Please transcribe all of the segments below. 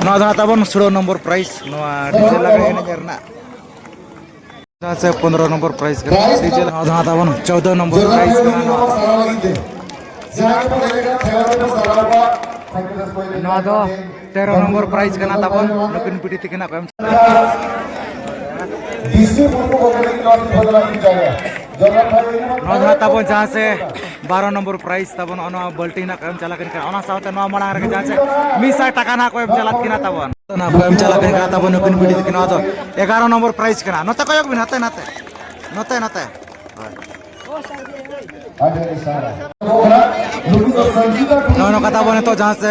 ताबन 16 number prize DJ लगे से 15 number prize DJ ताबन 14 नंबर प्राइस 13 नंबर प्राइस ताबन नुकिन पिटी तिकिना को ताबन जहाँ से 12 नंबर प्राइस ताबन बल्टी ना कम चला साथ मांग रखे जहाँ से 20 टाका ना को चला ताबन ना को चला ताबन नुकिन पिटी तिकिना 11 नंबर प्राइस नते कयक बिन नते नते नते नते तो जहाँ से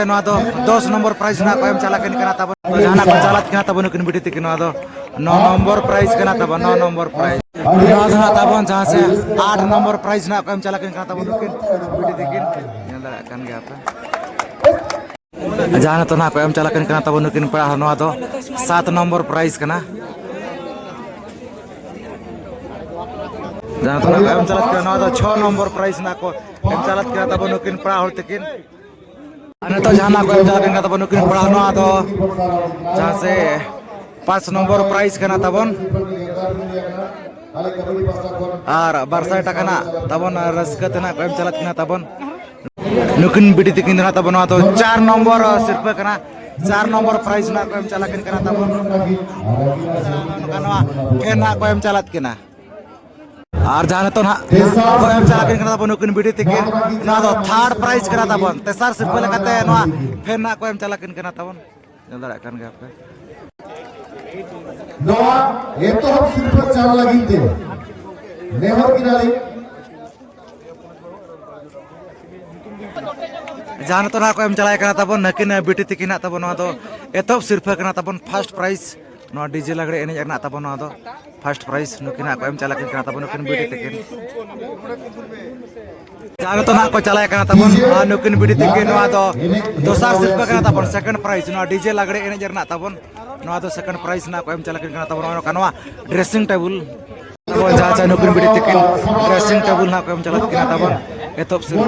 10 नंबर प्राइस ना को चला ताबन जहाँ को चला ताबन नुकिन पिटी तिकिना 9 नंबर प्राइस 9 नंबर प्राइस ताबन जहाँ से 8 नंबर प्राइस ना को चला ताबन नुकिन पिटी तिकिन जहाँ तो ना को चला ताबन नुकिन पड़ा 7 नंबर प्राइस जहाँ तो ना चलत 6 नंबर प्राइस ना को चलत ताबन नुकिन पड़ा होल तिकिन तो जहाँ ना को चला ताबन नुकिन पड़ा जहाँ से 5 नंबर प्राइस ताबन और 12 टाका ना ताबन रस्कत ना को चलत ताबन नुकिन बिटी तिकिन ताबन 4 नंबर सिर्फ 4 नंबर प्राइस ना को चला ताबन फेन ना को चलत और जहाँ तो ना चला ताबन नुकिन बिटी तिकिन थर्ड प्राइस ताबन तेसार सिर्फ लेकाते फेन ना को चला ताबन दाड़ा कान गया पे नवा तो हम सिर्फ चार लगी थे नेहर किनारे जहाँ तो ना को चला ताबन नकिन बिटी तिकिन ताबन एतब सिर्फ ताबन फर्स्ट प्राइस डीजे लगड़े एने ताबन फर्स्ट प्राइस नुकिन को चला ताबन नुकिन बिटी तिकिन जहाँ तो ना को चला ताबन नुकिन बिटी तिकिन दोसार सिर्फ ताबन सेकंड प्राइस डीजे लगड़े एने ताबन सेकंड प्राइस ना को चला ताबन ड्रेसिंग टेबल जहाँ नुकिन बिटी तिकिन ड्रेसिंग टेबल ना को चला ताबन एतब सिर्फ